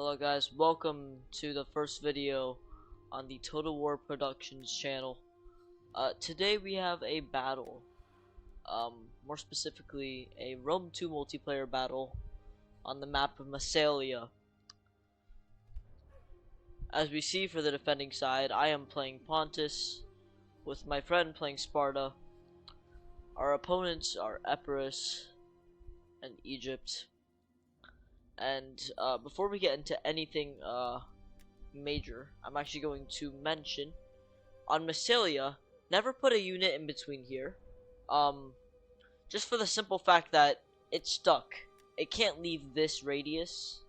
Hello guys, welcome to the first video on the Total War Productions channel. Today we have a battle, more specifically a Rome 2 multiplayer battle on the map of Massalia. As we see, for the defending side, I am playing Pontus with my friend playing Sparta. Our opponents are Epirus and Egypt. And before we get into anything major, I'm actually going to mention on Massalia, never put a unit in between here, just for the simple fact that it's stuck. It can't leave this radius.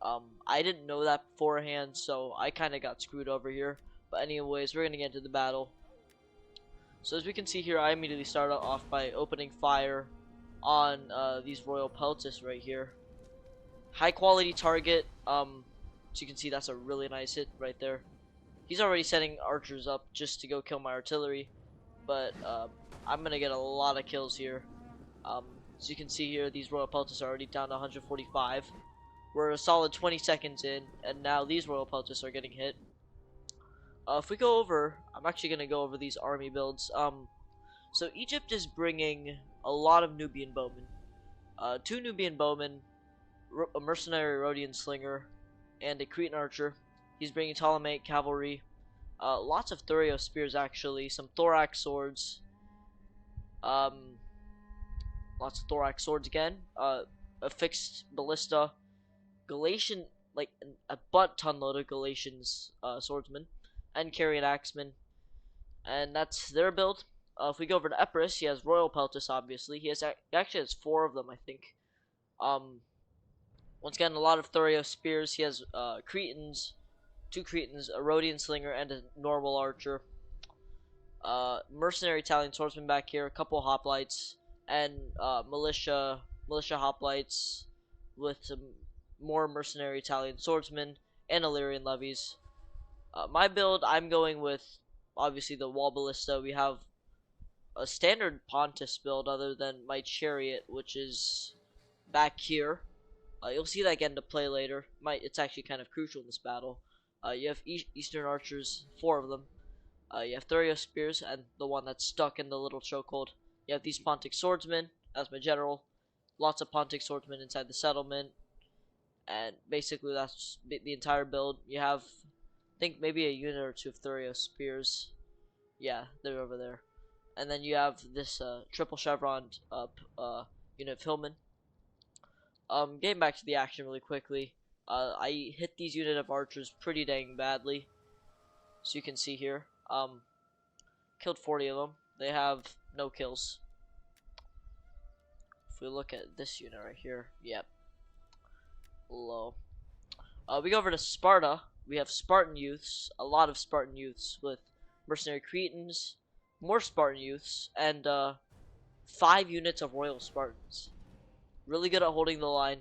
I didn't know that beforehand, so I kind of got screwed over here. But anyways, we're gonna get into the battle. So as we can see here, I immediately start off by opening fire on these royal peltists right here. High quality target. So you can see that's a really nice hit right there. He's already setting archers up just to go kill my artillery, but I'm gonna get a lot of kills here. So you can see here, these royal peltists are already down to 145. We're a solid 20 seconds in, and now these royal peltists are getting hit. If we go over, I'm actually gonna go over these army builds. So Egypt is bringing a lot of Nubian bowmen, 2 Nubian bowmen, a mercenary Rhodian slinger, and a Cretan archer. He's bringing Ptolemaic cavalry, lots of Thurio spears actually, some thorax swords, lots of thorax swords again, a fixed ballista, Galatian, like a butt ton load of Galatians swordsmen, and Carian axemen, and that's their build. If we go over to Epirus, he has royal peltists. Obviously, he actually has 4 of them, I think. Once again, a lot of Thurio spears. He has Cretans, 2 Cretans, a Rhodian slinger, and a normal archer. Mercenary Italian swordsman back here, a couple hoplites, and militia hoplites with some more mercenary Italian swordsmen and Illyrian levies. My build, I'm going with obviously the wall ballista. We have a standard Pontus build other than my chariot, which is back here. You'll see that get into play later. It's actually kind of crucial in this battle. You have Eastern archers, 4 of them. You have Thurio spears, and the one that's stuck in the little chokehold. You have these Pontic swordsmen as my general. Lots of Pontic swordsmen inside the settlement. And basically that's the entire build. You have, I think, maybe a unit or 2 of Thurio spears. Yeah, they're over there. And then you have this triple chevron unit of hillmen. Getting back to the action really quickly, I hit these unit of archers pretty dang badly. So you can see here, killed 40 of them. They have no kills. If we look at this unit right here, yep, low. We go over to Sparta. We have Spartan youths, a lot of Spartan youths with mercenary Cretans, more Spartan youths, and 5 units of royal Spartans. Really good at holding the line.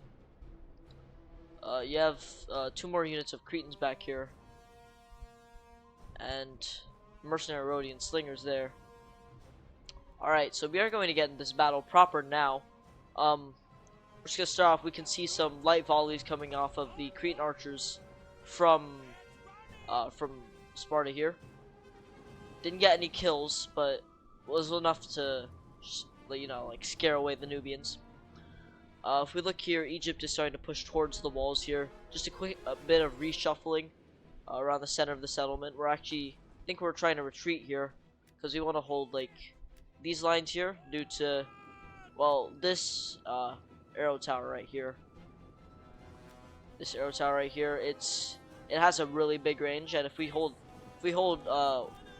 You have 2 more units of Cretans back here, and mercenary Rhodian slingers there. Alright, so we are going to get in this battle proper now. We're just going to start off. We can see some light volleys coming off of the Cretan archers from Sparta here. Didn't get any kills, but was enough to, you know, like scare away the Nubians. If we look here, Egypt is starting to push towards the walls here. Just a bit of reshuffling around the center of the settlement. I think we're trying to retreat here because we want to hold like these lines here due to, well, this arrow tower right here. This arrow tower right here, it has a really big range, and if we hold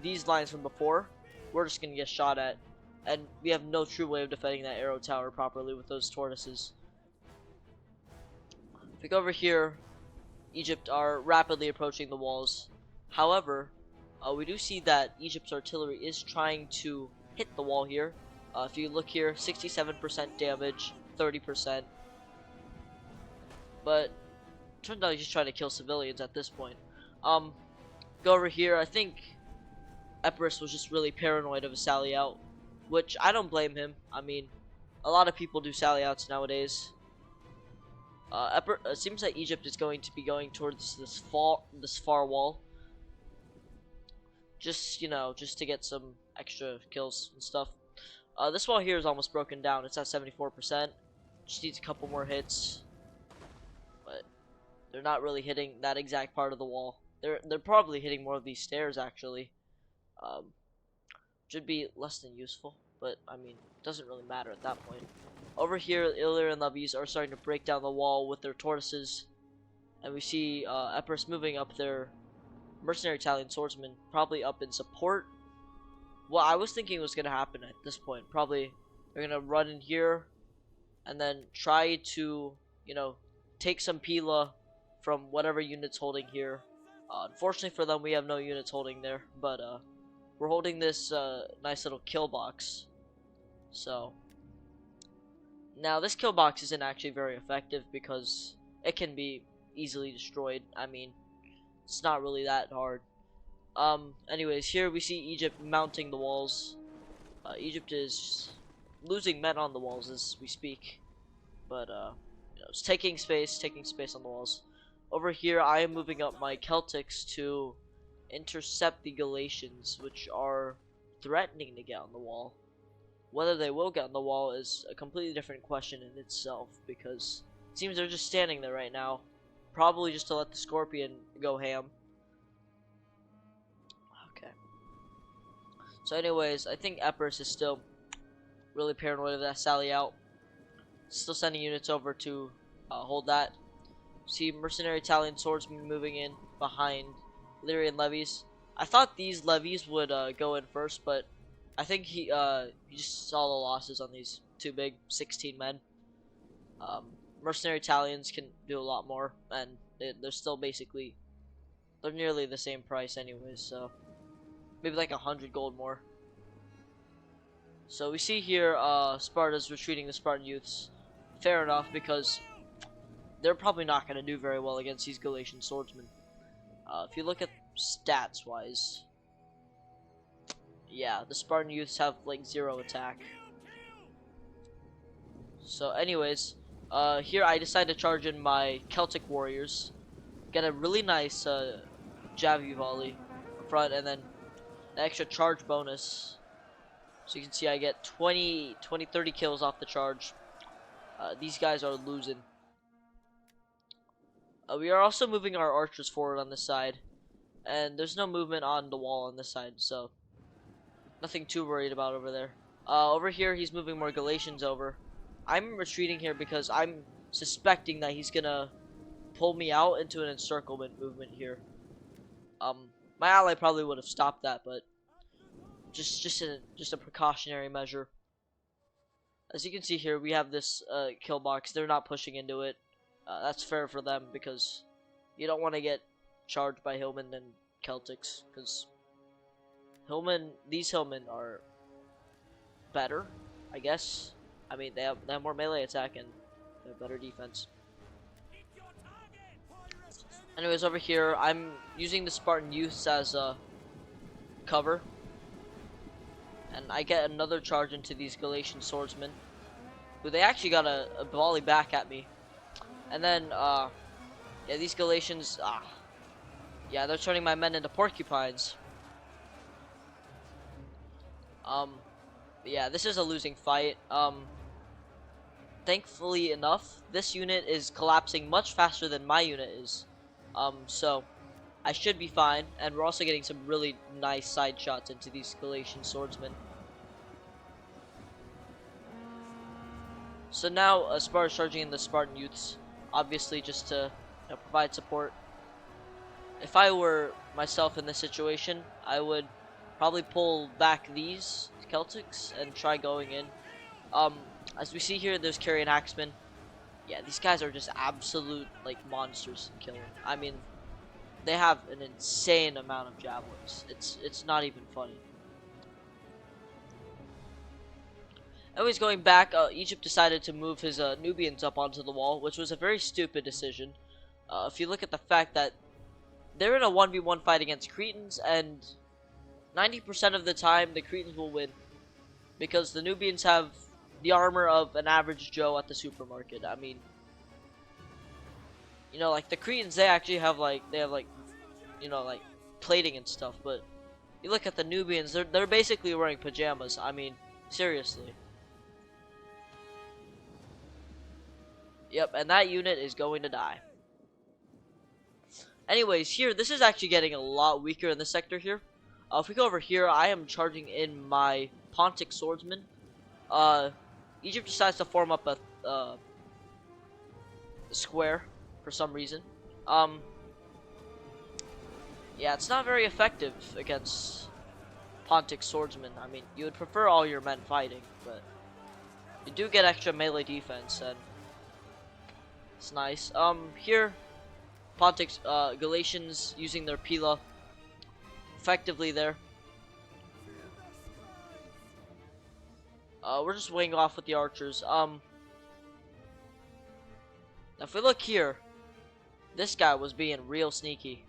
these lines from before, we're just gonna get shot at. And we have no true way of defending that arrow tower properly with those tortoises. If we go over here, Egypt are rapidly approaching the walls. However, we do see that Egypt's artillery is trying to hit the wall here. If you look here, 67% damage, 30%. But turns out he's just trying to kill civilians at this point. Go over here. I think Epirus was just really paranoid of a sally out, which I don't blame him. I mean, a lot of people do sally outs nowadays. It seems that Egypt is going to be going towards this far wall. Just, just to get some extra kills and stuff. This wall here is almost broken down. It's at 74%. Just needs a couple more hits. But they're not really hitting that exact part of the wall. They're probably hitting more of these stairs actually. Should be less than useful, but I mean, it doesn't really matter at that point. Over here, Illyrian levies are starting to break down the wall with their tortoises, and we see Epirus moving up their mercenary Italian swordsmen, probably up in support. What I was thinking was going to happen at this point, probably they're going to run in here, and then try to, take some Pila from whatever unit's holding here. Unfortunately for them, we have no units holding there, but we're holding this nice little kill box. So now this kill box isn't actually very effective because it can be easily destroyed. I mean, it's not really that hard. Anyways, here we see Egypt mounting the walls. Egypt is losing men on the walls as we speak, but it's taking space on the walls. Over here, I am moving up my Celtics to intercept the Galatians, which are threatening to get on the wall. Whether they will get on the wall is a completely different question in itself, because it seems they're just standing there right now, probably just to let the Scorpion go ham. Okay. So anyways, I think Epirus is still really paranoid of that sally out. Still sending units over to hold that. See mercenary Italian swordsmen moving in behind Illyrian levies. I thought these levies would go in first, but I think he just saw the losses on these too big 16 men. Mercenary Italians can do a lot more, and they're still basically, they're nearly the same price anyways, so maybe like 100 gold more. So we see here Sparta's retreating the Spartan youths. Fair enough, because they're probably not going to do very well against these Galatian swordsmen. If you look at stats wise, yeah, the Spartan youths have like 0 attack. So anyways, here I decided to charge in my Celtic warriors, get a really nice javelin volley up front, and then the extra charge bonus. So you can see I get 30 kills off the charge. These guys are losing. We are also moving our archers forward on this side, and there's no movement on the wall on this side, so nothing too worried about over there. Over here, he's moving more Galatians over. I'm retreating here because I'm suspecting that he's gonna pull me out into an encirclement movement here. My ally probably would have stopped that, but just a precautionary measure. As you can see here, we have this kill box. They're not pushing into it. That's fair for them because you don't want to get charged by Hillmen and Celtics, because these Hillmen are better, I guess. I mean, they have more melee attack and they have better defense. Anyways, over here, I'm using the Spartan youths as a cover, and I get another charge into these Galatian swordsmen, who they actually got a volley back at me. And then, yeah, these Galatians, yeah, they're turning my men into porcupines. Yeah, this is a losing fight. Thankfully enough, this unit is collapsing much faster than my unit is. So I should be fine, and we're also getting some really nice side shots into these Galatian swordsmen. So now Sparta's charging in the Spartan youths, obviously just to provide support. If I were myself in this situation, I would probably pull back these Celtics and try going in. As we see here, there's Carrion Axemen. Yeah, these guys are just absolute like monsters in killing. I mean, they have an insane amount of javelins. It's not even funny. Anyways, going back, Egypt decided to move his Nubians up onto the wall, which was a very stupid decision. If you look at the fact that they're in a 1v1 fight against Cretans, and 90% of the time the Cretans will win, because the Nubians have the armor of an average Joe at the supermarket. I mean, You know, like the Cretans, they actually have like you know, like plating and stuff. But you look at the Nubians, they're basically wearing pajamas. I mean, seriously. Yep, and that unit is going to die. Anyways, here, this is actually getting a lot weaker in this sector here. If we go over here, I am charging in my Pontic swordsman. Egypt decides to form up a square for some reason. Yeah, it's not very effective against Pontic swordsmen. I mean, you would prefer all your men fighting, but you do get extra melee defense, and it's nice. Here, Pontic, Galatians using their Pila effectively there. We're just weighing off with the archers. Now if we look here, this guy was being real sneaky.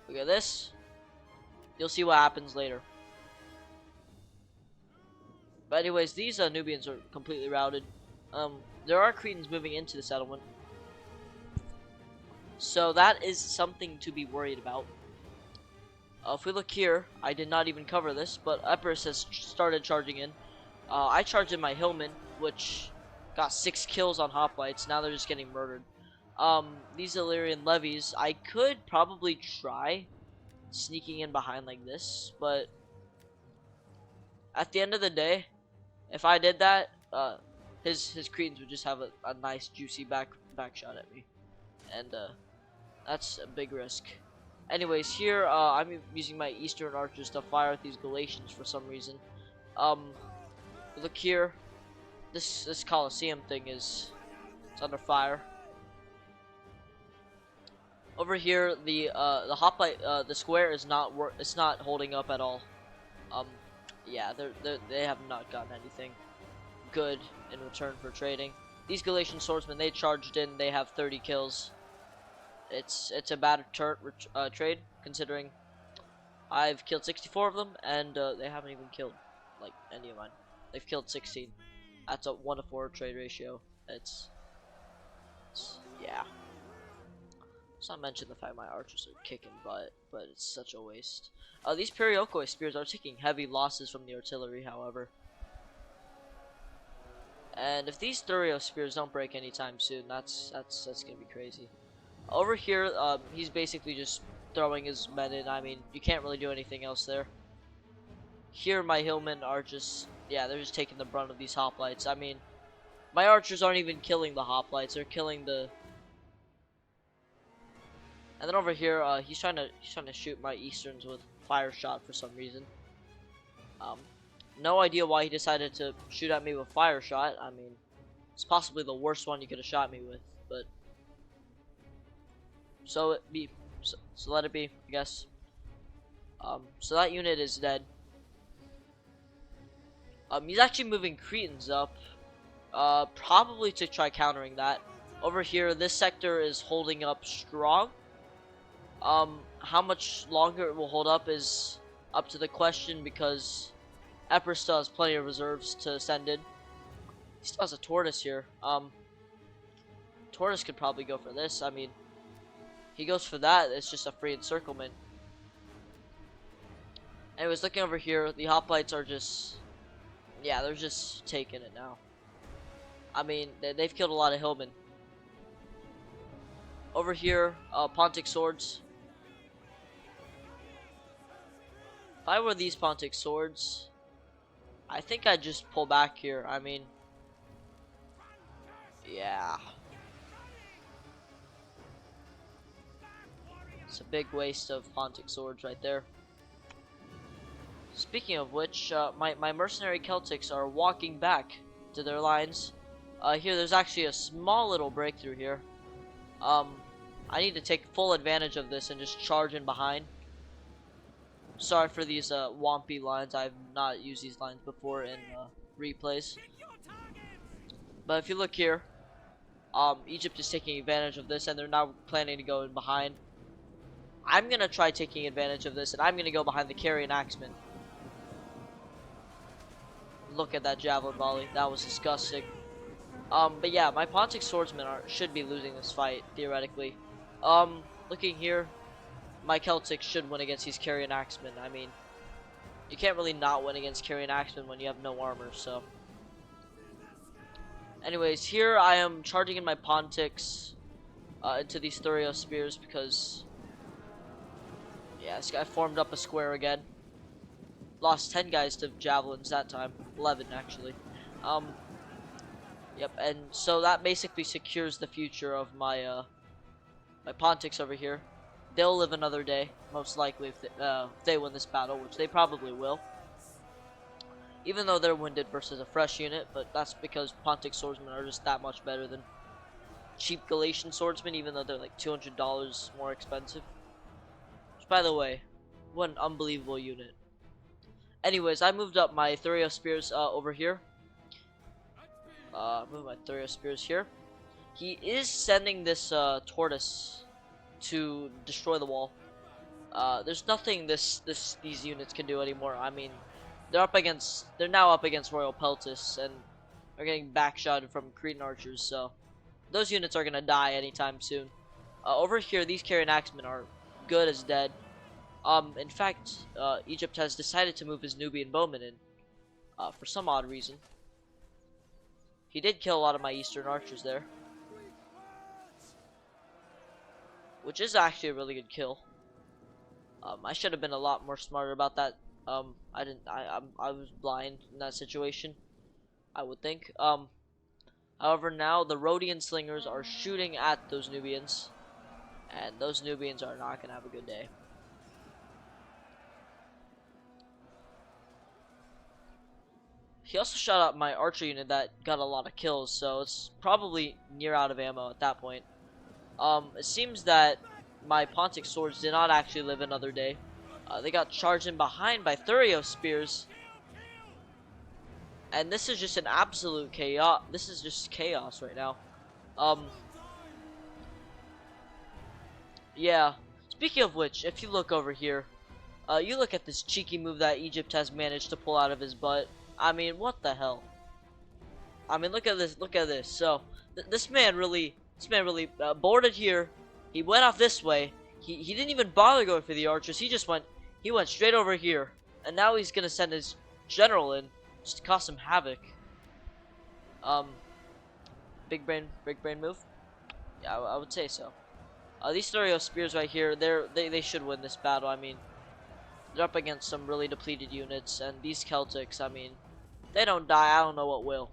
Look at this. You'll see what happens later. But anyways, these Nubians are completely routed. There are Cretans moving into the settlement, so that is something to be worried about. If we look here, I did not even cover this, but Epirus has started charging in. I charged in my Hillman, which got 6 kills on hoplites. Now they're just getting murdered. These Illyrian levies, I could probably try sneaking in behind like this, but at the end of the day, if I did that, his Cretans would just have a nice juicy back shot at me, and that's a big risk. Anyways, here I'm using my Eastern archers to fire at these Galatians for some reason. Look here, this Colosseum thing it's under fire. Over here, the hoplite, the square is it's not holding up at all. Yeah, they have not gotten anything good in return for trading. These Galatian swordsmen, they charged in, they have 30 kills. It's a bad trade, considering I've killed 64 of them, and they haven't even killed like any of mine. They've killed 16. That's a 1-to-4 trade ratio. It's yeah. Let's not mention the fact my archers are kicking butt, but it's such a waste. These Periokoi spears are taking heavy losses from the artillery, however. And if these Thurio spears don't break anytime soon, that's gonna be crazy. Over here, he's basically just throwing his men in. I mean, you can't really do anything else there. Here, my hillmen are just, yeah, they're just taking the brunt of these hoplites. I mean, my archers aren't even killing the hoplites; they're killing the. And then over here, he's trying to shoot my Easterns with fire shot for some reason. No idea why he decided to shoot at me with fire shot. I mean, it's possibly the worst one you could have shot me with, but. So let it be, I guess. So that unit is dead. He's actually moving Cretans up, probably to try countering that. Over here, this sector is holding up strong. How much longer it will hold up is up to the question, because Epirus still has plenty of reserves to send in. He still has a tortoise here. Tortoise could probably go for this. I mean, he goes for that, it's just a free encirclement. Anyways, looking over here, the hoplites are just, yeah, they're just taking it now. I mean, they've killed a lot of hillmen. Over here, Pontic swords. If I were these Pontic swords, I think I'd just pull back here. I mean, yeah. It's a big waste of Pontic swords right there. Speaking of which, my mercenary Celtics are walking back to their lines. Here, there's actually a small little breakthrough here. I need to take full advantage of this and just charge in behind. Sorry for these wompy lines. I've not used these lines before in replays. But if you look here, Egypt is taking advantage of this, and they're now planning to go in behind. I'm gonna try taking advantage of this, and I'm gonna go behind the Carian Axeman. Look at that javelin volley. That was disgusting. But yeah, my Pontic swordsmen should be losing this fight, theoretically. Looking here, my Celtics should win against these Carrion Axemen. I mean, you can't really not win against Carrion Axemen when you have no armor, so. Anyways, here I am charging in my Pontics into these Thurio spears because, yeah, this guy formed up a square again. Lost 10 guys to javelins that time, 11 actually. Yep, and so that basically secures the future of my my Pontics over here. They'll live another day, most likely, if they win this battle, which they probably will. Even though they're winded versus a fresh unit, but that's because Pontic swordsmen are just that much better than cheap Galatian swordsmen, even though they're like $200 more expensive. Which, by the way, what an unbelievable unit. Anyways, I moved up my Thurio spears over here. Move my Thurio spears here. He is sending this tortoise to destroy the wall. There's nothing these units can do anymore. I mean, they're now up against Royal Peltis, and they're getting backshotted from Cretan archers, so those units are gonna die anytime soon. Over here, these Carrion Axemen are good as dead. In fact, Egypt has decided to move his Nubian bowman in, for some odd reason. He did kill a lot of my Eastern archers there, which is actually a really good kill. I should have been a lot more smarter about that. I was blind in that situation, I would think. However, now the Rhodian slingers are shooting at those Nubians, and those Nubians are not gonna have a good day. He also shot out my archer unit that got a lot of kills, so it's probably near out of ammo at that point. It seems that my Pontic swords did not actually live another day. They got charged in behind by Thurio spears, and this is just an absolute chaos. This is just chaos right now. Yeah. Speaking of which, if you look over here, you look at this cheeky move that Egypt has managed to pull out of his butt. I mean, what the hell? I mean, look at this. Look at this. So, this man really boarded here. He went off this way. He didn't even bother going for the archers. He went straight over here. And now he's gonna send his general in just to cause some havoc. Big brain move. Yeah, I would say so. These Thurio spears right here, they should win this battle. I mean, they're up against some really depleted units, and these Celtics, I mean, they don't die. I don't know what will.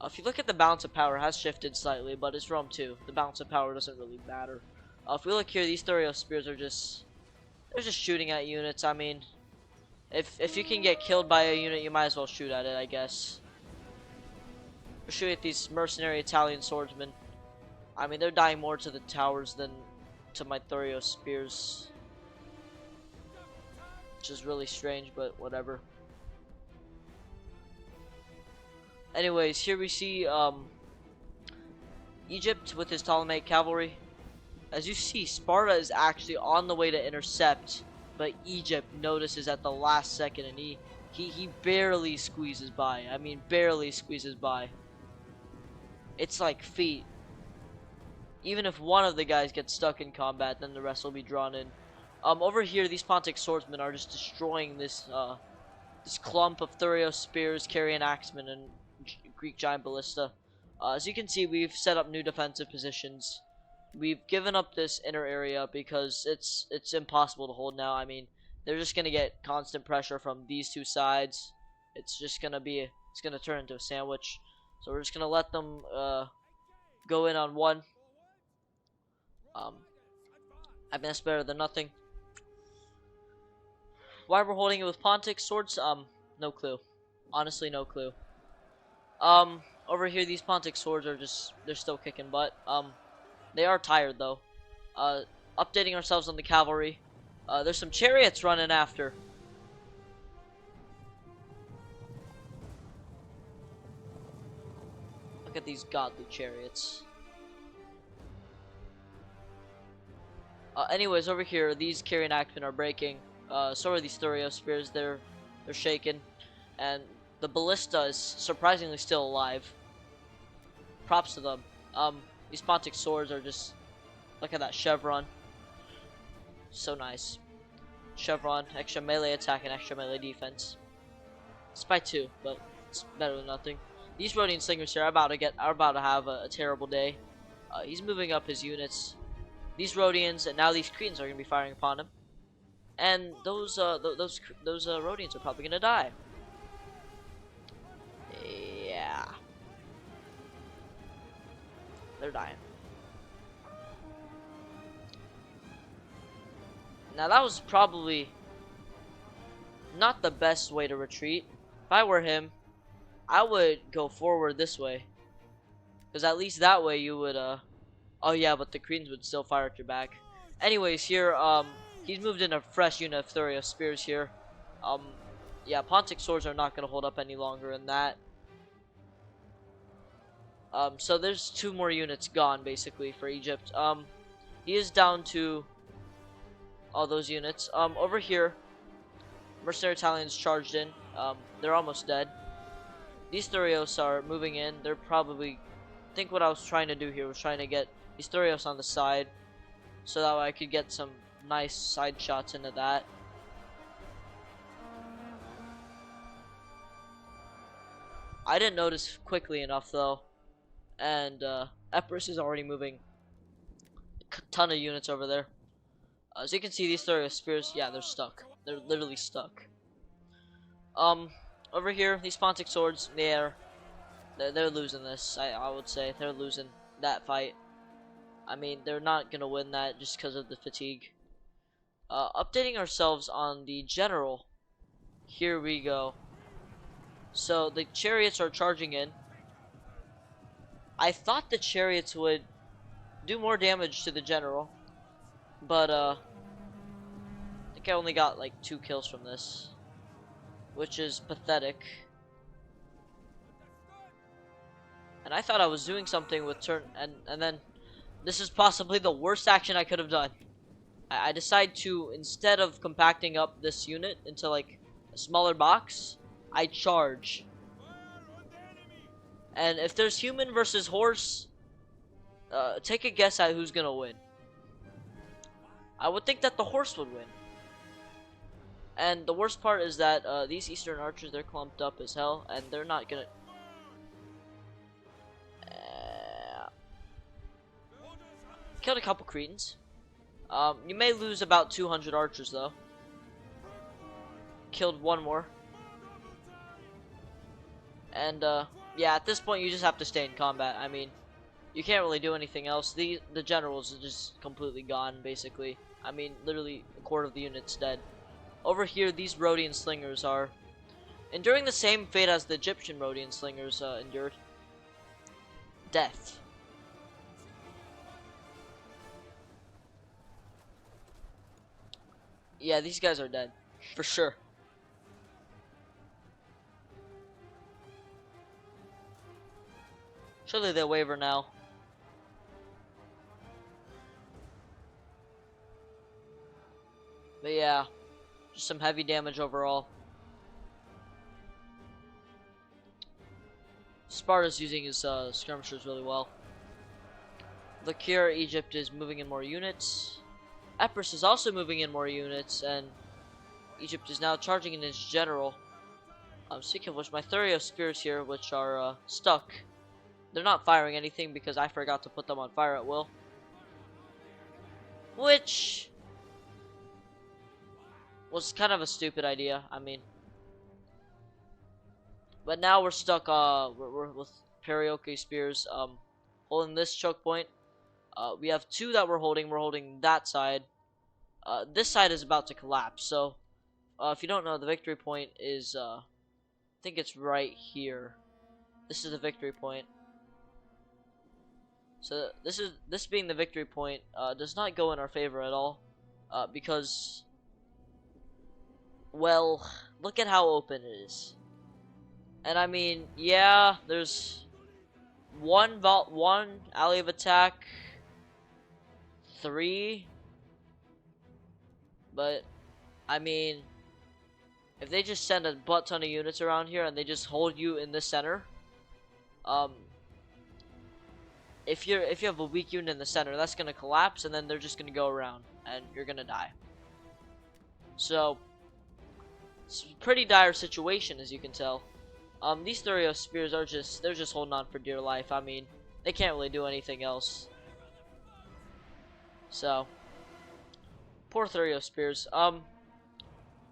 If you look at the balance of power, it has shifted slightly, but it's Rome 2. The balance of power doesn't really matter. If we look here, these Thurio spears are they're just shooting at units. I mean, if you can get killed by a unit, you might as well shoot at it, I guess. We're shooting at these mercenary Italian swordsmen. I mean, they're dying more to the towers than to my Thurio spears, which is really strange, but whatever. Anyways, here we see Egypt with his Ptolemaic cavalry. As you see, Sparta is actually on the way to intercept, but Egypt notices at the last second, and he barely squeezes by. I mean, barely squeezes by. It's like feet. Even if one of the guys gets stuck in combat, then the rest will be drawn in. Over here, these Pontic swordsmen are just destroying this this clump of Thurio spears, Carrion Axemen, and Greek Giant Ballista. As you can see, we've set up new defensive positions. We've given up this inner area because it's impossible to hold now. I mean, they're just gonna get constant pressure from these two sides. It's gonna turn into a sandwich. So we're just gonna let them go in on one. I mean, that's better than nothing. Why we're holding it with Pontic swords? No clue. Honestly, no clue. Over here, these Pontic swords are they're still kicking butt. They are tired though. Updating ourselves on the cavalry. There's some chariots running after. Look at these godly chariots. Anyways, over here, these Carrion Axemen are breaking. So are these Thurio spears. They're shaken, and the ballista is surprisingly still alive. props to them. These Pontic swords are just, look at that chevron, so nice. Chevron, extra melee attack and extra melee defense. It's by 2, but it's better than nothing. These Rhodian slingers here are about to have a terrible day. He's moving up his units. These Rhodians and now these Cretans are going to be firing upon him, and those Rhodians are probably going to die. Yeah, they're dying. Now that was probably not the best way to retreat. If I were him, I would go forward this way, because at least that way you would oh yeah, but the Cretans would still fire at your back. Anyways, here he's moved in a fresh unit of Thurio spears here. Yeah, Pontic swords are not gonna hold up any longer in that. So there's 2 more units gone basically for Egypt. He is down to all those units. Over here, mercenary Italians charged in. They're almost dead. These Thurios are moving in. They're probably, I think what I was trying to do here was trying to get these Thurios on the side, so that way I could get some nice side shots into that. I didn't notice quickly enough though, and Epirus is already moving a ton of units over there. As you can see, these Thurio spears, yeah, they're stuck. They're literally stuck. Over here, these Pontic swords, they're losing this. I would say they're losing that fight. I mean, they're not gonna win that just because of the fatigue. Updating ourselves on the general. Here we go. So the chariots are charging in. I thought the chariots would do more damage to the general, but I think I only got like 2 kills from this, which is pathetic. And I thought I was doing something with turn, and then this is possibly the worst action I could have done. I decide to, instead of compacting up this unit into like a smaller box, I charge. And if there's human versus horse, take a guess at who's gonna win. I would think that the horse would win. And the worst part is that these Eastern archers, they're clumped up as hell, and they're not gonna. Killed a couple Cretans. You may lose about 200 archers though. Killed 1 more. And yeah, at this point you just have to stay in combat. I mean, you can't really do anything else. The generals are just completely gone basically. I mean, literally a quarter of the unit's dead. Over here, these Rhodian slingers are enduring the same fate as the Egyptian Rhodian slingers endured. Death. Yeah, these guys are dead. For sure. Surely they'll waver now. But yeah, just some heavy damage overall. Sparta's using his skirmishers really well. Look here, Egypt is moving in more units. Epirus is also moving in more units, and Egypt is now charging in his general. Speaking of which, my Thurio spears here, which are stuck, they're not firing anything because I forgot to put them on fire at will. Which was kind of a stupid idea, I mean. But now we're stuck we're with Perioke spears holding this choke point. We have 2 that we're holding that side. This side is about to collapse, so if you don't know, the victory point is I think it's right here. This is the victory point. So this being the victory point does not go in our favor at all, because, well, look at how open it is. And I mean, yeah, there's one alley of attack, 3, but I mean, if they just send a butt ton of units around here and they just hold you in the center, if you have a weak unit in the center, that's gonna collapse, and then they're just gonna go around, and you're gonna die. So it's a pretty dire situation, as you can tell. These Thurio spears are they're just holding on for dear life. I mean, they can't really do anything else. So poor Thurio spears.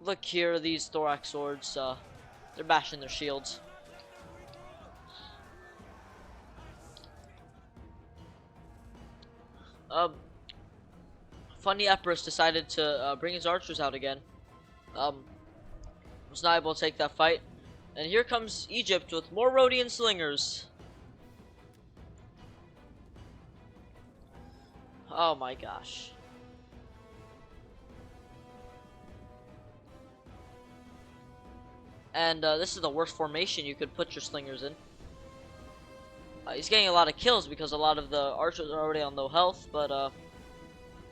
Look here, these thorax swords. They're bashing their shields. Funny Epirus decided to bring his archers out again. Was not able to take that fight. And here comes Egypt with more Rhodian slingers. Oh my gosh. And this is the worst formation you could put your slingers in. He's getting a lot of kills because a lot of the archers are already on low health, but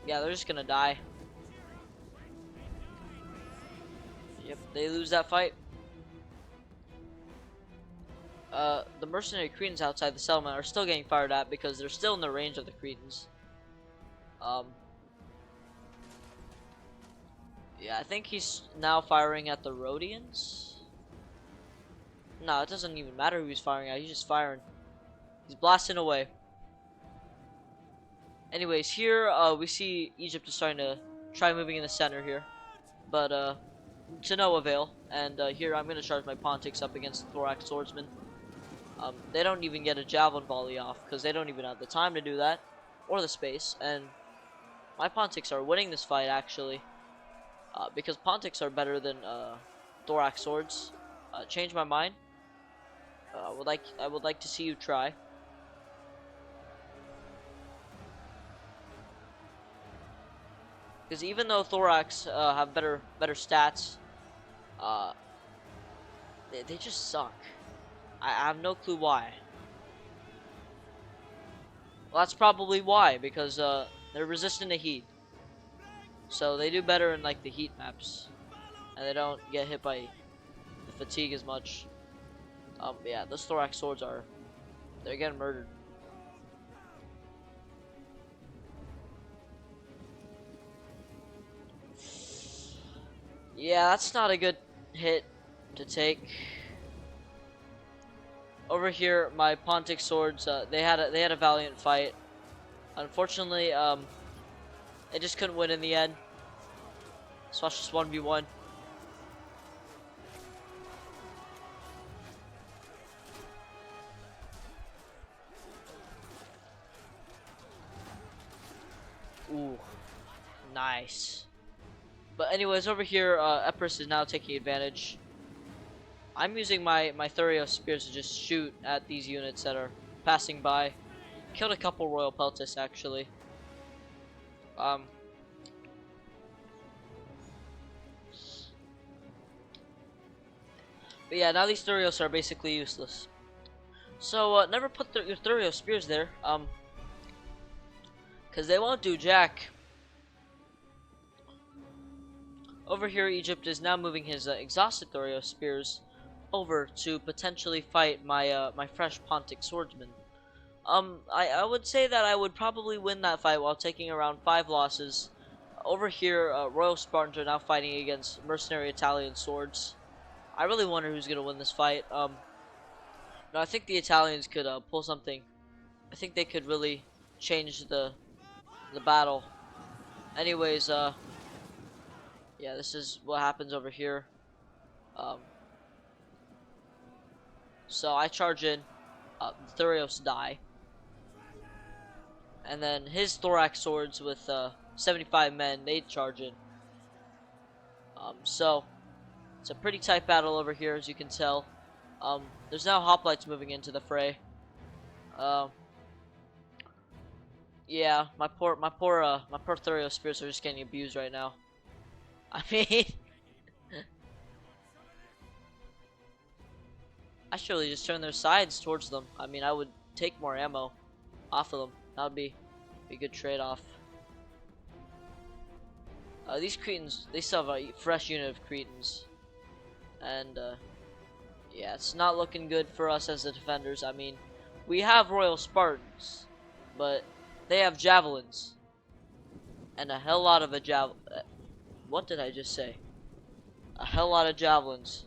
yeah, they're just gonna die. Yep, they lose that fight. The mercenary Cretans outside the settlement are still getting fired at because they're still in the range of the Cretans. Yeah, I think he's now firing at the Rhodians. No, it doesn't even matter who he's firing at. He's just firing. He's blasting away. Anyways, here we see Egypt is starting to try moving in the center here, but to no avail. And here I'm going to charge my Pontics up against the Thorax Swordsman. They don't even get a javelin volley off because they don't even have the time to do that or the space. And my Pontics are winning this fight actually because Pontics are better than Thorax swords. Change my mind. I would like to see you try. Because even though Thorax have better stats, they just suck. I have no clue why. Well, that's probably why, because they're resistant to heat. So they do better in like the heat maps, and they don't get hit by the fatigue as much. Yeah, those Thorax swords they're getting murdered. Yeah, that's not a good hit to take. Over here, my Pontic swords, they had a valiant fight. Unfortunately, they just couldn't win in the end. So it's just 1v1. Ooh, nice. But anyways, over here, Epirus is now taking advantage. I'm using my Thurio spears to just shoot at these units that are passing by. Killed a couple Royal Peltis actually. But yeah, now these Thurios are basically useless. So never put your Thurio spears there, because they won't do jack. Over here, Egypt is now moving his exhausted Thurio spears over to potentially fight my my fresh Pontic swordsman. I would say that I would probably win that fight while taking around 5 losses. Over here, Royal Spartans are now fighting against mercenary Italian swords. I really wonder who's gonna win this fight. No, I think the Italians could pull something. I think they could really change the battle. Anyways, yeah, this is what happens over here. So I charge in, the Thurios die. And then his Thorax swords with 75 men, they charge in. So it's a pretty tight battle over here, as you can tell. There's now hoplites moving into the fray. Yeah, my poor Thurio spears are just getting abused right now. I mean, I should really just turn their sides towards them. I mean, I would take more ammo off of them. That would be a good trade-off. These Cretans, they still have a fresh unit of Cretans. And, yeah, it's not looking good for us as the defenders. I mean, we have Royal Spartans, but they have javelins. And a hell lot of what did I just say? A hell lot of javelins.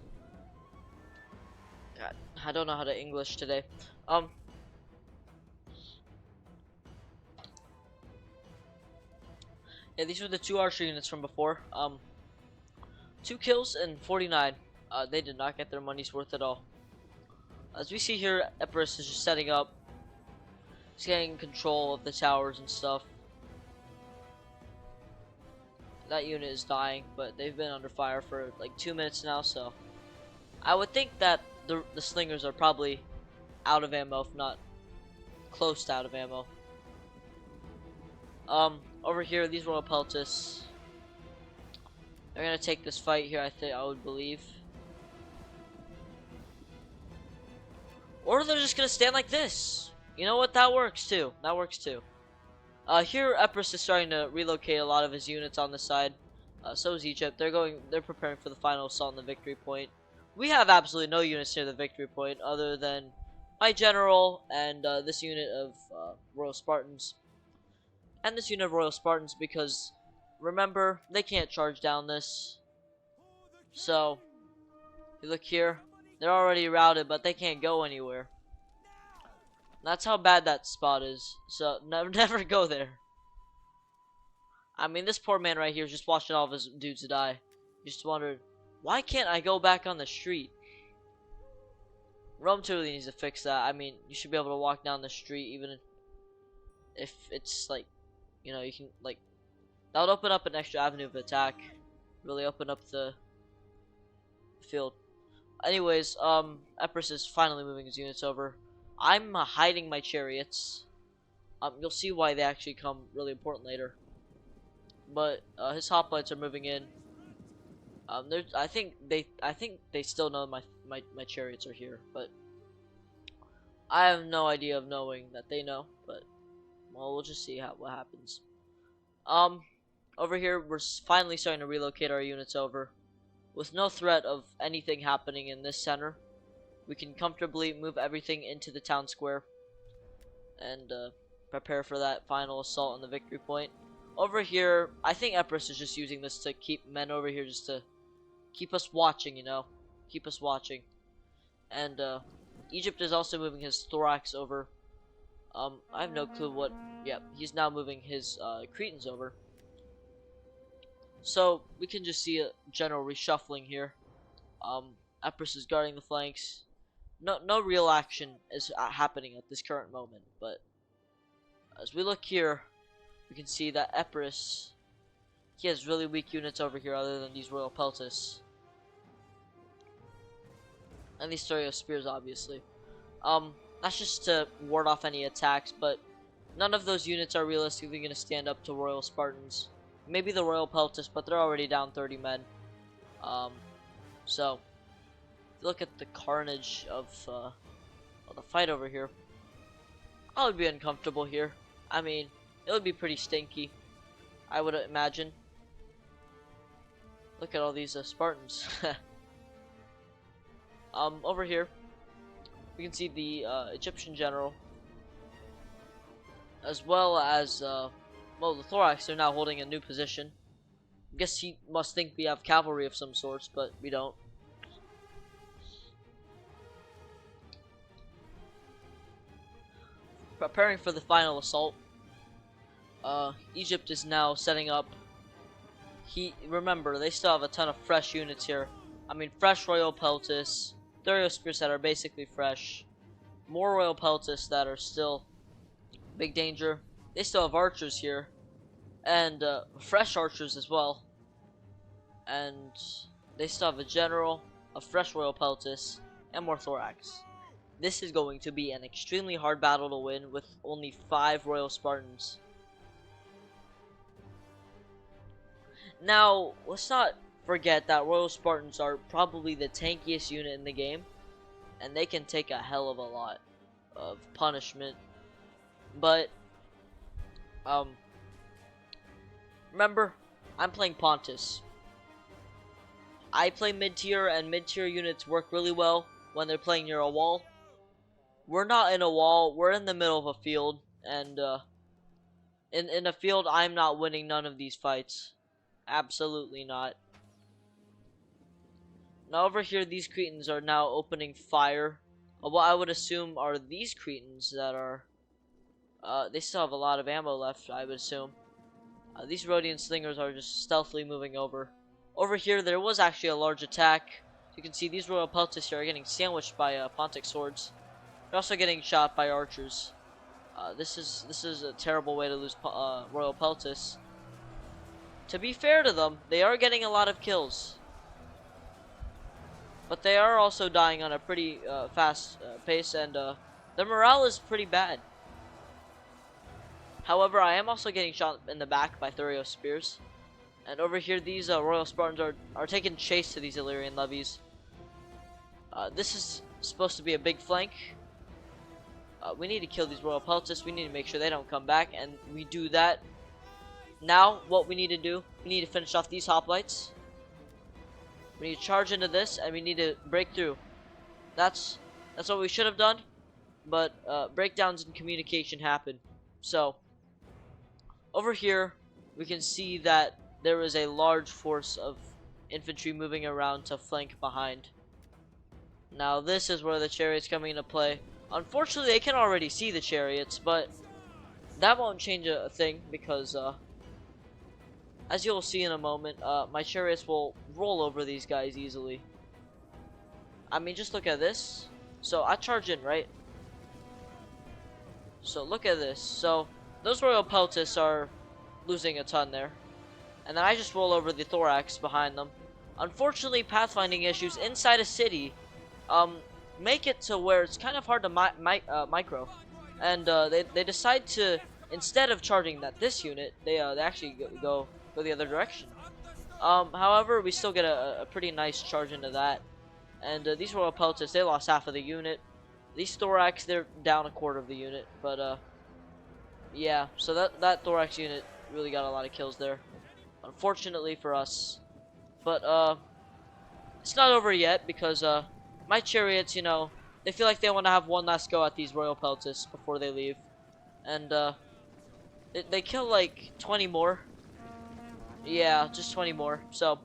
God, I don't know how to English today. Yeah, these were the 2 archer units from before. 2 kills and 49. They did not get their money's worth at all. As we see here, Epirus is just setting up. He's getting control of the towers and stuff. That unit is dying, but they've been under fire for like 2 minutes now, so I would think that the slingers are probably out of ammo, if not close to out of ammo. Over here, these Royal Peltis, they're gonna take this fight here, I would believe. Or they're just gonna stand like this. You know what? That works too. That works too. Here, Epirus is starting to relocate a lot of his units on this side. So is Egypt. They're preparing for the final assault on the victory point. We have absolutely no units near the victory point other than my general and this unit of Royal Spartans. And this unit of Royal Spartans, because remember, they can't charge down this. So, you look here, they're already routed, but they can't go anywhere. That's how bad that spot is. So, never go there. I mean, this poor man right here is just watching all of his dudes die. Just wondered, why can't I go back on the street? Rome totally needs to fix that. I mean, you should be able to walk down the street even if it's like, you know, you can like, that would open up an extra avenue of attack. Really open up the field. Anyways, Epirus is finally moving his units over. I'm hiding my chariots. You'll see why they actually come really important later. But his hoplites are moving in. I think they still know my chariots are here, but I have no idea of knowing that they know. But well, we'll just see what happens. Over here, we're finally starting to relocate our units over, with no threat of anything happening in this center. We can comfortably move everything into the town square and prepare for that final assault on the victory point. Over here, I think Epirus is just using this to keep men over here, just to keep us watching, you know, keep us watching. And Egypt is also moving his thorax over. I have no clue what. Yeah, he's now moving his Cretans over. So we can just see a general reshuffling here. Epirus is guarding the flanks. No real action is happening at this current moment, but as we look here, we can see that Epirus, he has really weak units over here other than these Royal Peltis. And these Stereo Spears, obviously. That's just to ward off any attacks, but none of those units are realistically going to stand up to Royal Spartans. Maybe the Royal Peltis, but they're already down 30 men. So, look at the carnage of the fight over here. I would be uncomfortable here. I mean, it would be pretty stinky, I would imagine. Look at all these Spartans. Over here, we can see the Egyptian general, as well as, well, the thorax. They're now holding a new position. I guess he must think we have cavalry of some sorts, but we don't. Preparing for the final assault. Egypt is now setting up. Remember, they still have a ton of fresh units here. I mean, fresh Royal Peltis, Stereo Spears that are basically fresh, more Royal Peltis that are still big danger. They still have archers here, and fresh archers as well. And they still have a general, a fresh Royal Peltis, and more thorax. This is going to be an extremely hard battle to win with only 5 Royal Spartans. Now, let's not forget that Royal Spartans are probably the tankiest unit in the game, and they can take a hell of a lot of punishment. But, remember, I'm playing Pontus. I play mid-tier, and mid-tier units work really well when they're playing near a wall. We're not in a wall, we're in the middle of a field, and In a field, I'm not winning none of these fights. Absolutely not. Now over here, these Cretans are now opening fire. What I would assume are these Cretans that are, they still have a lot of ammo left, I would assume. These Rhodian slingers are just stealthily moving over. Over here, there was actually a large attack. You can see these Royal Peltis here are getting sandwiched by Pontic swords. They're also getting shot by archers. This is a terrible way to lose Royal Peltis. To be fair to them, they are getting a lot of kills, but they are also dying on a pretty fast pace, and their morale is pretty bad. However, I am also getting shot in the back by Thurio spears, and over here these Royal Spartans are taking chase to these Illyrian levies. This is supposed to be a big flank. We need to kill these Royal Peltis. We need to make sure they don't come back, and we do that. Now, what we need to do, we need to finish off these hoplites. We need to charge into this, and we need to break through. That's what we should have done, but breakdowns in communication happen. So, over here, we can see that there is a large force of infantry moving around to flank behind. Now, this is where the chariots coming into play. Unfortunately, they can already see the chariots, but that won't change a thing because, as you'll see in a moment, my chariots will roll over these guys easily. I mean, just look at this. So, I charge in, right? So, look at this. So, those Royal Peltis are losing a ton there. And then I just roll over the thorax behind them. Unfortunately, pathfinding issues inside a city make it to where it's kind of hard to micro. And they decide to, instead of charging this unit, they actually go the other direction. However, we still get a pretty nice charge into that. And these Royal Peltis, they lost half of the unit. These thorax, they're down a quarter of the unit. But yeah, so that thorax unit really got a lot of kills there, unfortunately for us. But it's not over yet because my chariots, you know, they feel like they want to have one last go at these Royal Peltis before they leave. And they kill like 20 more. Yeah, just 20 more. So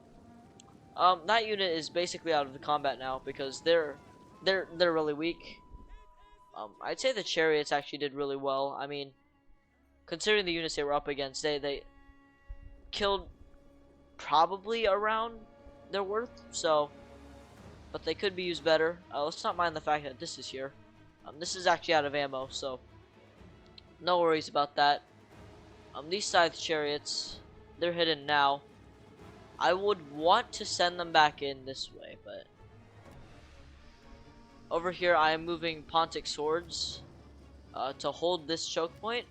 that unit is basically out of the combat now because they're really weak. I'd say the chariots actually did really well. I mean, considering the units they were up against, they killed probably around their worth. So, but they could be used better. Let's not mind the fact that this is here. This is actually out of ammo, so no worries about that. These scythe chariots, they're hidden now. I would want to send them back in this way, but over here I am moving Pontic swords to hold this choke point,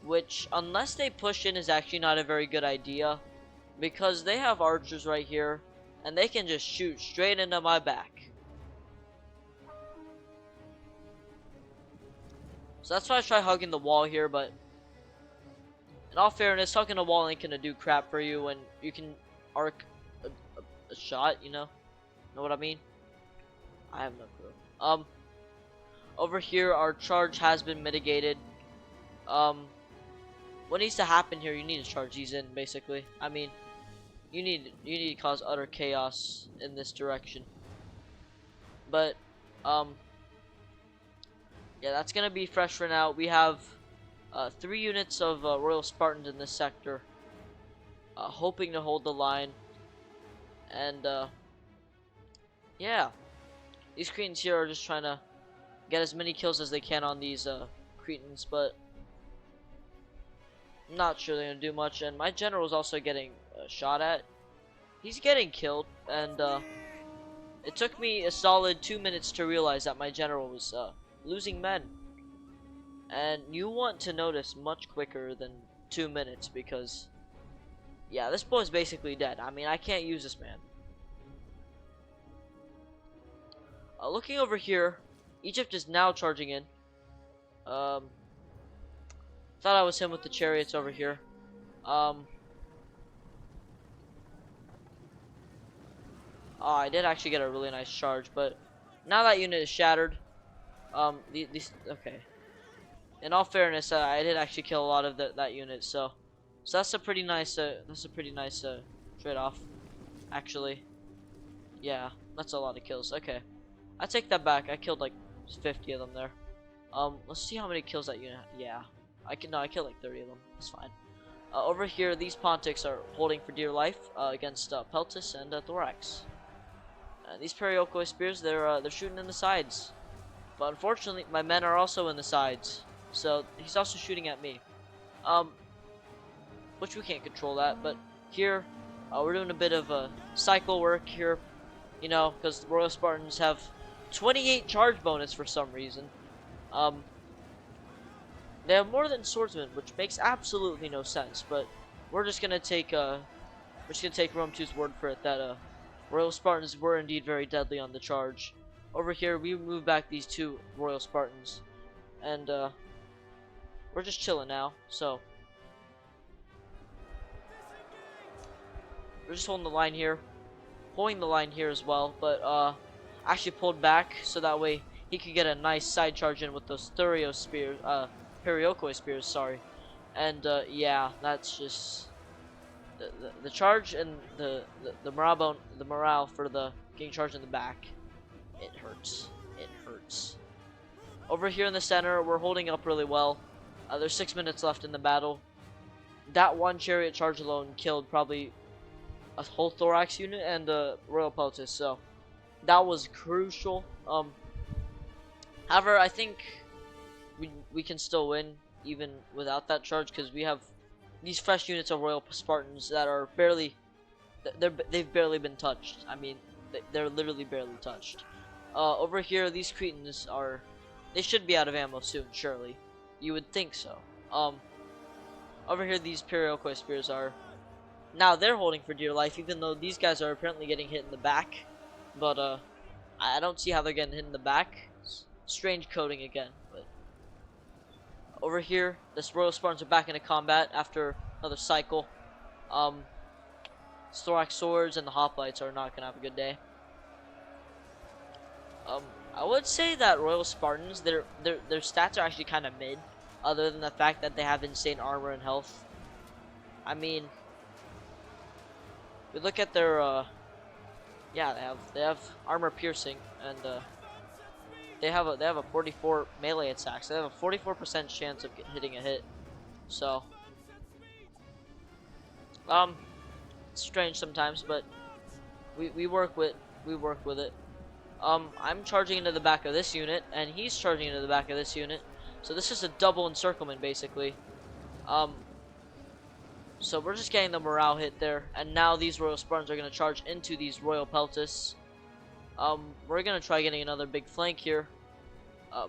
which unless they push in is actually not a very good idea because they have archers right here and they can just shoot straight into my back. So that's why I try hugging the wall here, but in all fairness, hugging the wall ain't gonna do crap for you when you can arc a shot, you know what I mean? I have no clue. Over here our charge has been mitigated. What needs to happen here, you need to charge these in, basically. I mean, you need to cause utter chaos in this direction. But yeah, that's gonna be fresh for now. We have 3 units of Royal Spartans in this sector, hoping to hold the line. And yeah, these Cretans here are just trying to get as many kills as they can on these Cretans, but I'm not sure they're gonna do much. And my general is also getting shot at. He's getting killed, and it took me a solid 2 minutes to realize that my general was losing men. And you want to notice much quicker than 2 minutes because, yeah, this boy's basically dead. I mean, I can't use this man. Looking over here, Egypt is now charging in. Thought I was him with the chariots over here. Oh, I did actually get a really nice charge, but now that unit is shattered. Okay. in all fairness, I did actually kill a lot of that unit, so that's a pretty nice trade-off, actually. Yeah, that's a lot of kills. Okay, I take that back. I killed like 50 of them there. Let's see how many kills that unit. Yeah, I killed like 30 of them. That's fine. Over here, these Pontics are holding for dear life against Peltus and Thorax. These Periokoi spears, they're shooting in the sides, but unfortunately, my men are also in the sides, so he's also shooting at me. Which we can't control that, but here we're doing a bit of cycle work here, you know, because the Royal Spartans have 28 charge bonus for some reason. They have more than swordsmen, which makes absolutely no sense, but we're just gonna take Rome 2's word for it that Royal Spartans were indeed very deadly on the charge. Over here, we move back these 2 Royal Spartans, and we're just chilling now, so we're just holding the line here as well, but actually pulled back so that way he could get a nice side charge in with those Periokoi spears, sorry. And yeah, that's just the charge and the morale for the getting charged in the back. It hurts. It hurts. Over here in the center, we're holding up really well. There's 6 minutes left in the battle. That one chariot charge alone killed probably a whole Thorax unit and a Royal Peltus, so that was crucial. However, I think we can still win even without that charge, because we have these fresh units of Royal Spartans that are they've barely been touched. I mean, they're literally barely touched. Over here, these Cretans they should be out of ammo soon, surely. You would think so. Over here, these Periokoi spears now they're holding for dear life, even though these guys are apparently getting hit in the back. But I don't see how they're getting hit in the back. Strange coding again. But over here, the Royal Spartans are back into combat after another cycle. Thorax swords and the hoplites are not gonna have a good day. I would say that Royal Spartans, their stats are actually kind of mid, other than the fact that they have insane armor and health. I mean, we look at their yeah, they have armor piercing, and they have a 44 melee attack, so they have a 44% chance of hitting a hit. So it's strange sometimes, but we work with it. I'm charging into the back of this unit, and he's charging into the back of this unit. So this is a double encirclement, basically. So we're just getting the morale hit there, and now these Royal Spartans are going to charge into these Royal Peltus. We're going to try getting another big flank here.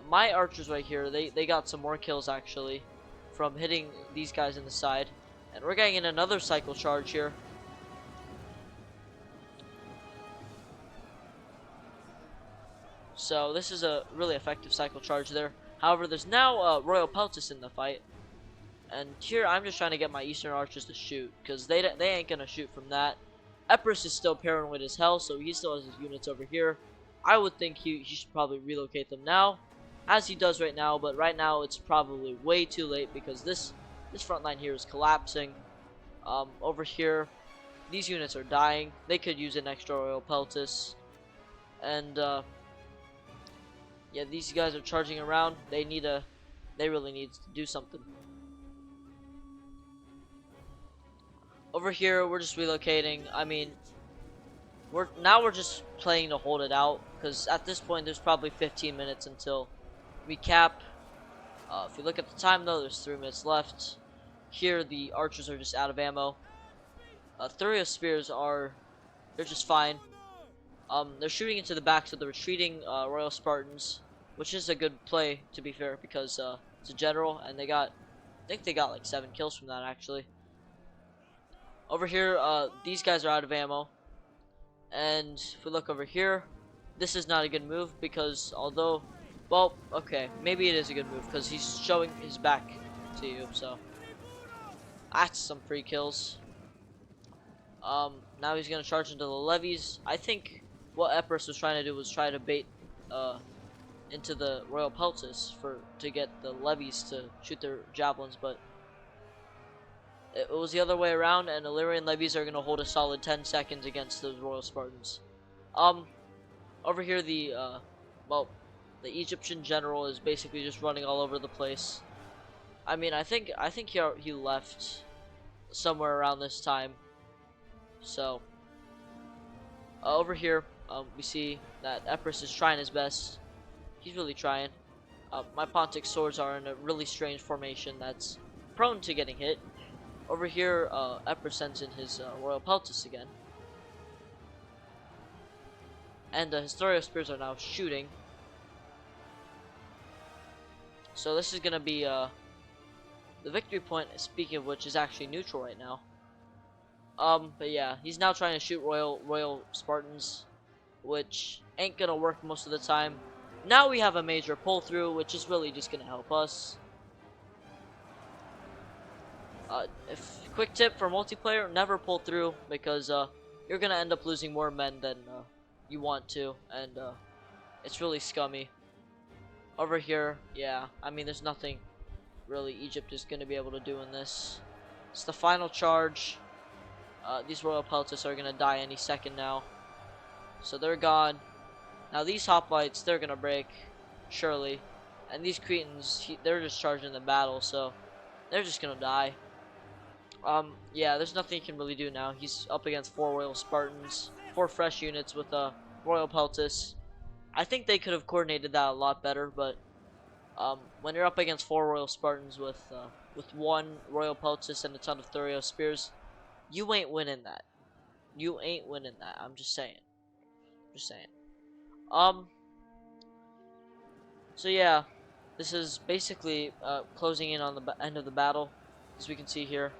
My archers right here, they got some more kills, actually, from hitting these guys in the side. And we're getting in another cycle charge here. So this is a really effective cycle charge there. However, there's now Royal Peltus in the fight. And here I'm just trying to get my Eastern archers to shoot, because they ain't gonna shoot from that. Epirus is still paranoid as hell, so he still has his units over here. I would think he should probably relocate them now, as he does right now, but right now it's probably way too late, because this front line here is collapsing. Over here, these units are dying. They could use an extra Royal Peltus. And yeah, these guys are charging around. They really need to do something. Over here, we're just relocating. I mean, we're just playing to hold it out, because at this point there's probably 15 minutes until we cap. If you look at the time though, there's 3 minutes left. Here the archers are just out of ammo. Thurio spears they're just fine. They're shooting into the back, so they're retreating Royal Spartans, which is a good play, to be fair, because it's a general, and I think they got like 7 kills from that, actually. Over here, these guys are out of ammo, and if we look over here, this is not a good move, because although, well, okay, maybe it is a good move, because he's showing his back to you, so that's some free kills. Now he's gonna charge into the levies. I think what Epirus was trying to do was try to bait into the Royal Peltis to get the levies to shoot their javelins, but it was the other way around, and Illyrian levies are going to hold a solid 10 seconds against those Royal Spartans. Over here, well, the Egyptian general is basically just running all over the place. I mean, I think he left somewhere around this time. So, over here, we see that Epirus is trying his best. He's really trying. My Pontic swords are in a really strange formation that's prone to getting hit. Over here, Epirus sends in his Royal Peltis again. And his Thorio Spears are now shooting. So this is going to be the victory point, speaking of which, is actually neutral right now. But yeah, he's now trying to shoot Royal Spartans, which ain't gonna work most of the time. Now we have a major pull through, which is really just gonna help us. Quick tip for multiplayer: never pull through, because you're gonna end up losing more men than you want to, and it's really scummy. Over here, yeah, I mean, there's nothing really Egypt is gonna be able to do in this. It's the final charge. These Royal Peltis are gonna die any second now, so they're gone. Now these hoplites, they're gonna break, surely, and these Cretans, they're just charging the battle, so they're just gonna die. Yeah, there's nothing he can really do now. He's up against 4 Royal Spartans, 4 fresh units with a Royal Peltis. I think they could have coordinated that a lot better, but when you're up against 4 Royal Spartans with 1 Royal Peltis and a ton of Thorio Spears, you ain't winning that. You ain't winning that. I'm just saying. Just saying. So yeah, this is basically closing in on the end of the battle, as we can see here.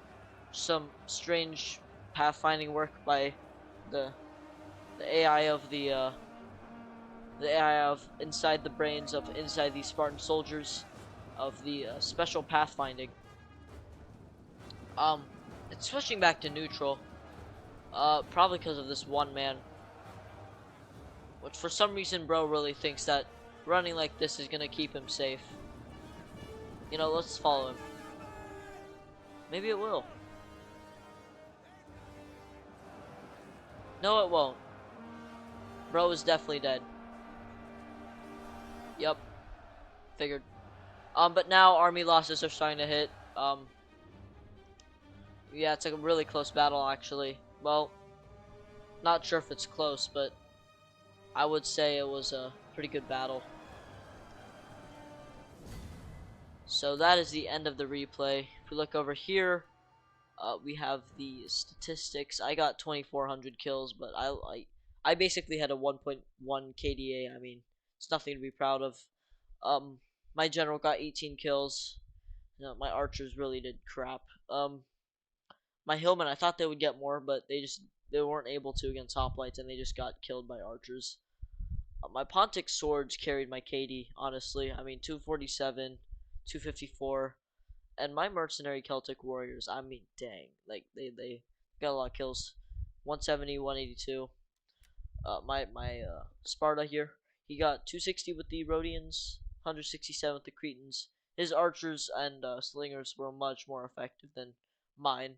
Some strange pathfinding work by the AI of the AI of inside the brains of inside these Spartan soldiers of the special pathfinding. It's switching back to neutral, probably because of this one man, which for some reason bro really thinks that running like this is gonna keep him safe. You know, let's follow him. Maybe it will. No, it won't. Bro is definitely dead. Yep. Figured. But now army losses are starting to hit. Yeah, it's a really close battle, actually. Well, not sure if it's close, but I would say it was a pretty good battle. So that is the end of the replay. If we look over here, we have the statistics. I got 2,400 kills, but I basically had a 1.1 KDA. I mean, it's nothing to be proud of. My general got 18 kills. You know, my archers really did crap. My hillmen, I thought they would get more, but they weren't able to against hoplites, and they just got killed by archers. My Pontic swords carried my KD, honestly. I mean, 247, 254, and my mercenary Celtic warriors, I mean, dang, like they got a lot of kills. 170, 182. My Sparta here, he got 260 with the Rhodians, 167 with the Cretans. His archers and slingers were much more effective than mine.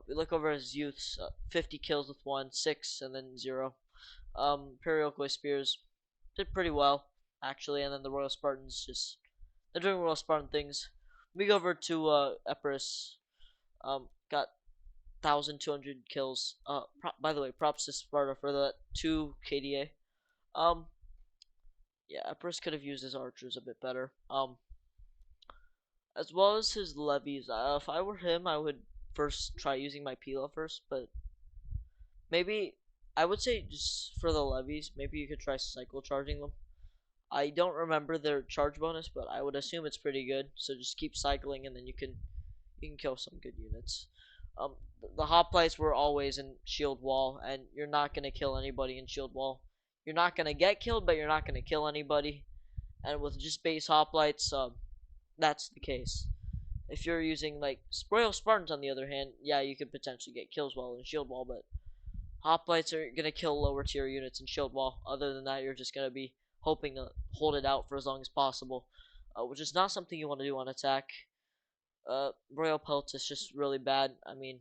We look over his youths, 50 kills with 1, 6, and then 0. Imperial Spears did pretty well, actually, and then the Royal Spartans they're doing Royal Spartan things. We go over to Epirus, got 1,200 kills. By the way, props to Sparta for that 2 KDA. Yeah, Epirus could have used his archers a bit better. As well as his levies. If I were him, I would first try using my Pila first, but maybe I would say just for the levies, maybe you could try cycle charging them. I don't remember their charge bonus, but I would assume it's pretty good. So just keep cycling, and then you can kill some good units. The hoplites were always in shield wall, and you're not gonna kill anybody in shield wall. You're not gonna get killed, but you're not gonna kill anybody. And with just base hoplites, that's the case. If you're using like Royal Spartans, on the other hand, yeah, you could potentially get kills while in shield wall, but hoplites are gonna kill lower tier units in shield wall. Other than that, you're just gonna be hoping to hold it out for as long as possible, which is not something you want to do on attack. Royal Pelt is just really bad. I mean,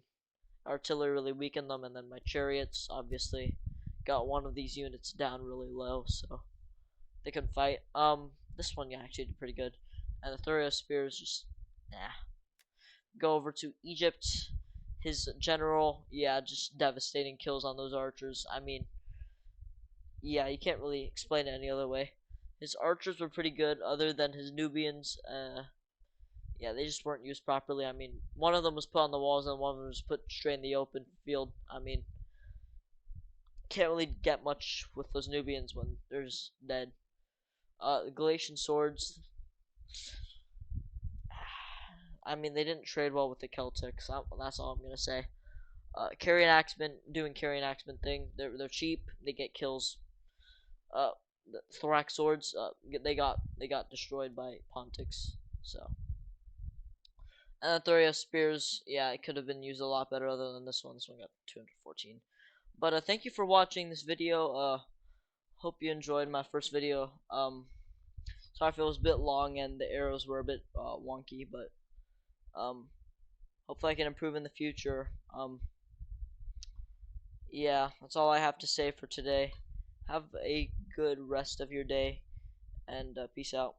artillery really weakened them, and then my chariots obviously got one of these units down really low, so they couldn't fight. This one, yeah, actually did pretty good. And the Thurio spears just, nah. Go over to Egypt. His general, yeah, just devastating kills on those archers. I mean, yeah, you can't really explain it any other way. His archers were pretty good, other than his Nubians. Yeah, they just weren't used properly. I mean, one of them was put on the walls, and one of them was put straight in the open field. I mean, can't really get much with those Nubians when they're just dead. The Galatian swords. I mean, they didn't trade well with the Celtics. That's all I'm gonna say. Carrion Axemen doing Carrion Axemen thing. They're cheap. They get kills. The thorax swords. They got destroyed by Pontus. So. And the Thoria spears. Yeah, it could have been used a lot better other than this one. This one got 214. But thank you for watching this video. Hope you enjoyed my first video. Sorry if it was a bit long and the arrows were a bit wonky, but hopefully I can improve in the future. Yeah, that's all I have to say for today. Have a good rest of your day, and peace out.